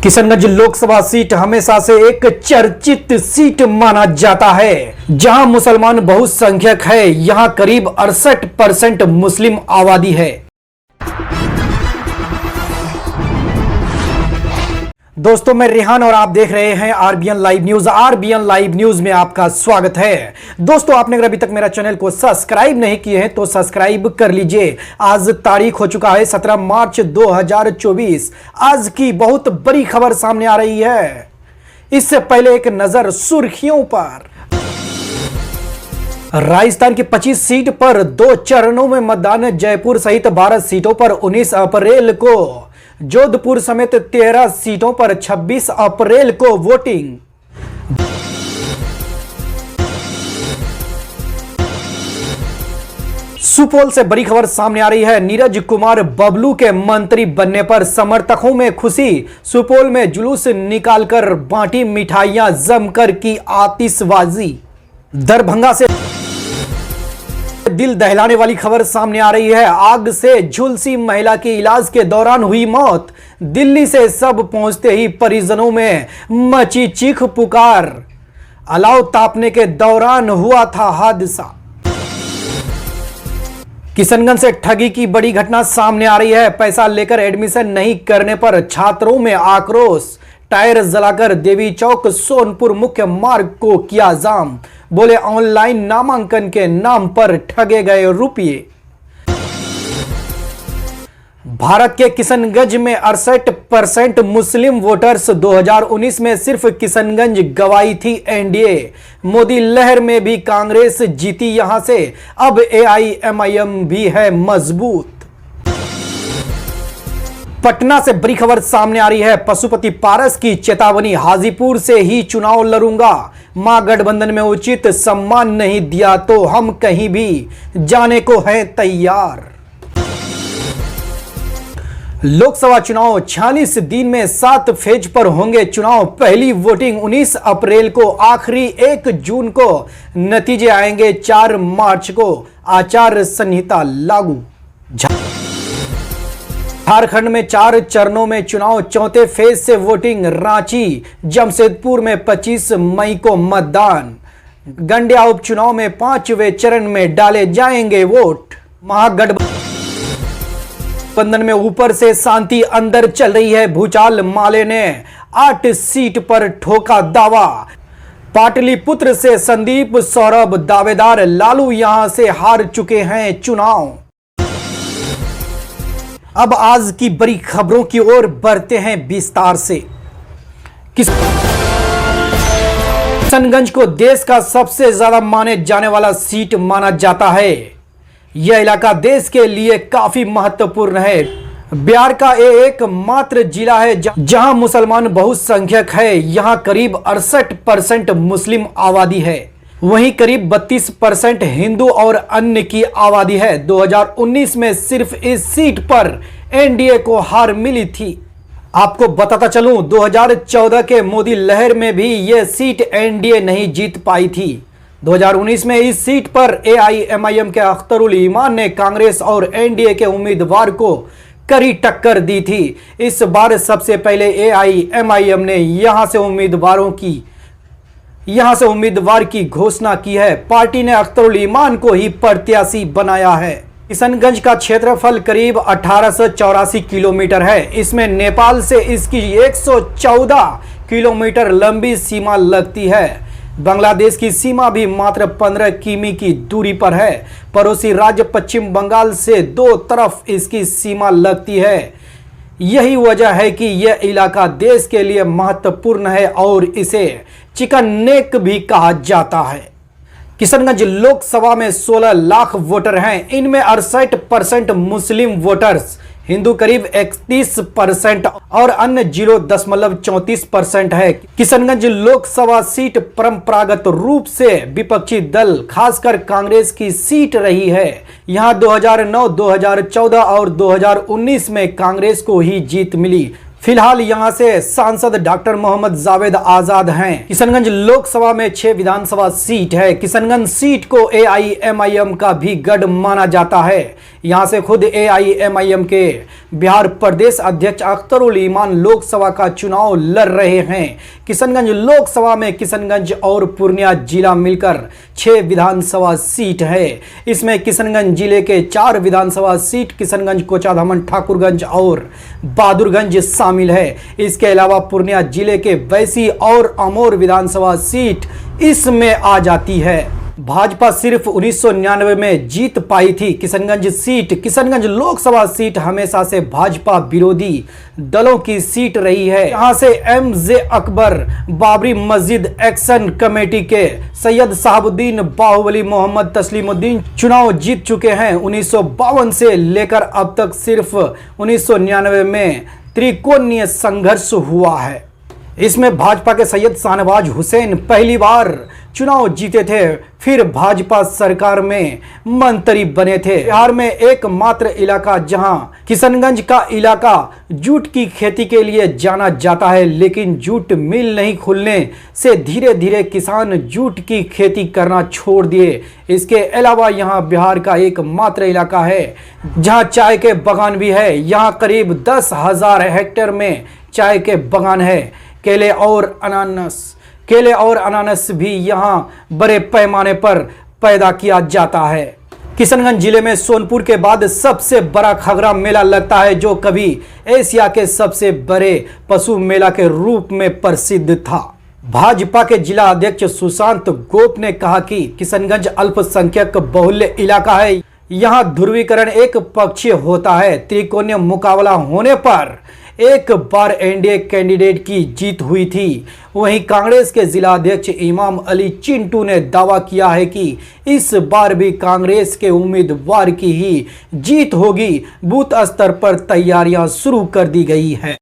Kishanganj Lok Sabha seat हमेशा से एक चर्चित सीट माना जाता है, जहां मुसलमान बहुसंख्यक है। यहां करीब 68% मुस्लिम आबादी है। दोस्तों, मैं रेहान और आप देख रहे हैं RBN live news. RBN live news में आपका स्वागत है। दोस्तों, आपने अगर अभी तक मेरा चैनल को सब्सक्राइब नहीं किए हैं तो सब्सक्राइब कर लीजिए। आज तारीख हो चुका है 17 मार्च 2024। आज की बहुत बड़ी खबर सामने आ रही है। इससे पहले एक नजर सुर्खियों पर। राजस्थान की 25 सीट पर 2 चरणों में मतदान। जयपुर सहित 12 सीटों पर 19 अप्रैल को, जोधपुर समेत 13 सीटों पर 26 अप्रैल को वोटिंग। सुपौल से बड़ी खबर सामने आ रही है। नीरज कुमार बबलू के मंत्री बनने पर समर्थकों में खुशी। सुपौल में जुलूस निकालकर बांटी मिठाइयां, जमकर की आतिशबाजी। दरभंगा से दिल दहलाने वाली खबर सामने आ रही है। आग से झुलसी महिला की इलाज के दौरान हुई मौत। दिल्ली से सब पहुंचते ही परिजनों में मची चीख पुकार। अलाव तापने के दौरान हुआ था हादसा। किशनगंज से ठगी की बड़ी घटना सामने आ रही है। पैसा लेकर एडमिशन नहीं करने पर छात्रों में आक्रोश। टायर जलाकर देवी चौक सोनपुर मुख्य मार्ग को किया जाम। बोले ऑनलाइन नामांकन के नाम पर ठगे गए रुपये। भारत के किशनगंज में 68% मुस्लिम वोटर्स। 2019 में सिर्फ किशनगंज गवाई थी एनडीए। मोदी लहर में भी कांग्रेस जीती यहां से। अब एआईएमआईएम भी है मजबूत। पटना से बड़ी खबर सामने आ रही है। पशुपति पारस की चेतावनी, हाजीपुर से ही चुनाव लड़ूंगा। मां गठबंधन में उचित सम्मान नहीं दिया तो हम कहीं भी जाने को हैं तैयार। लोकसभा चुनाव 46 दिन में 7 फेज पर होंगे चुनाव। पहली वोटिंग 19 अप्रैल को, आखिरी 1 जून को। नतीजे आएंगे 4 मार्च को। आचार संहिता लागू। झारखंड में 4 चरणों में चुनाव। चौथे फेज से वोटिंग। रांची, जमशेदपुर में 25 मई को मतदान। गंडिया उपचुनाव में 5वें चरण में डाले जाएंगे वोट। महागठबंधन में ऊपर से शांति अंदर चल रही है। भूचाल माले ने 8 सीट पर ठोका दावा। पाटलिपुत्र से संदीप सौरभ दावेदार। लालू यहां से हार चुके हैं चुनाव। अब आज की बड़ी खबरों की ओर बढ़ते हैं विस्तार से। किशनगंज को देश का सबसे ज्यादा माने जाने वाला सीट माना जाता है। यह इलाका देश के लिए काफी महत्वपूर्ण है। बिहार का एकमात्र जिला है जहां मुसलमान बहुसंख्यक है। यहां करीब 68% मुस्लिम आबादी है। वहीं करीब 32% हिंदू और अन्य की आबादी है। 2019 में सिर्फ इस सीट पर एनडीए को हार मिली थी। आपको बताता चलूं, 2014 के मोदी लहर में भी यह सीट एनडीए नहीं जीत पाई थी। 2019 में इस सीट पर एआईएमआईएम के अख्तरुल ईमान ने कांग्रेस और एनडीए के उम्मीदवार को कड़ी टक्कर दी थी। इस बार सबसे पहले एआईएमआईएम ने यहां से उम्मीदवार की घोषणा की है। पार्टी ने अख्तरुल ईमान को ही प्रत्याशी बनाया है। किशनगंज का क्षेत्रफल करीब 1884 किलोमीटर है। इसमें नेपाल से इसकी 114 किलोमीटर लंबी सीमा लगती है। बांग्लादेश की सीमा भी मात्र 15 किमी की दूरी पर है। पड़ोसी राज्य पश्चिम बंगाल से 2 तरफ इसकी सीमा लगती है। यही वजह है कि यह इलाका देश के लिए महत्वपूर्ण है और इसे चिकन नेक भी कहा जाता है। किशनगंज लोकसभा में 16 लाख वोटर हैं। इनमें 68% मुस्लिम वोटर्स, हिंदू करीब 31% और अन्य 0.34% है। किशनगंज लोकसभा सीट परंपरागत रूप से विपक्षी दल खासकर कांग्रेस की सीट रही है। यहां 2009, 2014 और 2019 में कांग्रेस को ही जीत मिली। फिलहाल यहां से सांसद डॉक्टर मोहम्मद जावेद आजाद हैं। किशनगंज लोकसभा में 6 विधानसभा सीट है। किशनगंज सीट को एआईएमआईएम का भी गढ़ माना जाता है। यहां से खुद AIMIM के बिहार प्रदेश अध्यक्ष अख्तरुल ईमान लोकसभा का चुनाव लड़ रहे हैं। किशनगंज लोकसभा में किशनगंज और पूर्णिया जिला मिलकर 6 विधानसभा सीट है। इसमें किशनगंज जिले के 4 विधानसभा सीट किशनगंज, कोचाधामन, ठाकुरगंज और बहादुरगंज शामिल है। इसके अलावा पूर्णिया जिले के वैसी और अमोर विधानसभा सीट इसमें आ जाती है। भाजपा सिर्फ 1999 में जीत पाई थी किशनगंज सीट। किशनगंज लोकसभा सीट हमेशा से भाजपा विरोधी दलों की सीट रही है। यहां से MJ अकबर, बाबरी मस्जिद एक्शन कमेटी के सैयद साहबुद्दीन बाहुबली, मोहम्मद तस्लीमुद्दीन चुनाव जीत चुके हैं। 1952 से लेकर अब तक सिर्फ 1999 में त्रिकोणीय संघर्ष हुआ है। इसमें भाजपा के सैयद शाहनवाज हुसैन पहली बार चुनाव जीते थे, फिर भाजपा सरकार में मंत्री बने थे। बिहार में एकमात्र इलाका जहां किशनगंज का इलाका जूट की खेती के लिए जाना जाता है, लेकिन जूट मिल नहीं खुलने से धीरे धीरे किसान जूट की खेती करना छोड़ दिए। इसके अलावा यहां बिहार का एकमात्र इलाका है जहां चाय के बागान भी है। यहां करीब 10,000 हेक्टेयर में चाय के बागान है। केले और अनानस भी यहां बड़े पैमाने पर पैदा किया जाता है। किशनगंज जिले में सोनपुर के बाद सबसे बड़ा खगरा मेला लगता है, जो कभी एशिया के सबसे बड़े पशु मेला के रूप में प्रसिद्ध था। भाजपा के जिला अध्यक्ष सुशांत गोप ने कहा कि किशनगंज अल्पसंख्यक बहुल्य इलाका है। यहाँ ध्रुवीकरण एक पक्षीय होता है। त्रिकोणीय मुकाबला होने पर एक बार एनडीए कैंडिडेट की जीत हुई थी। वहीं कांग्रेस के जिला अध्यक्ष इमाम अली चिंटू ने दावा किया है कि इस बार भी कांग्रेस के उम्मीदवार की ही जीत होगी। बूथ स्तर पर तैयारियां शुरू कर दी गई है।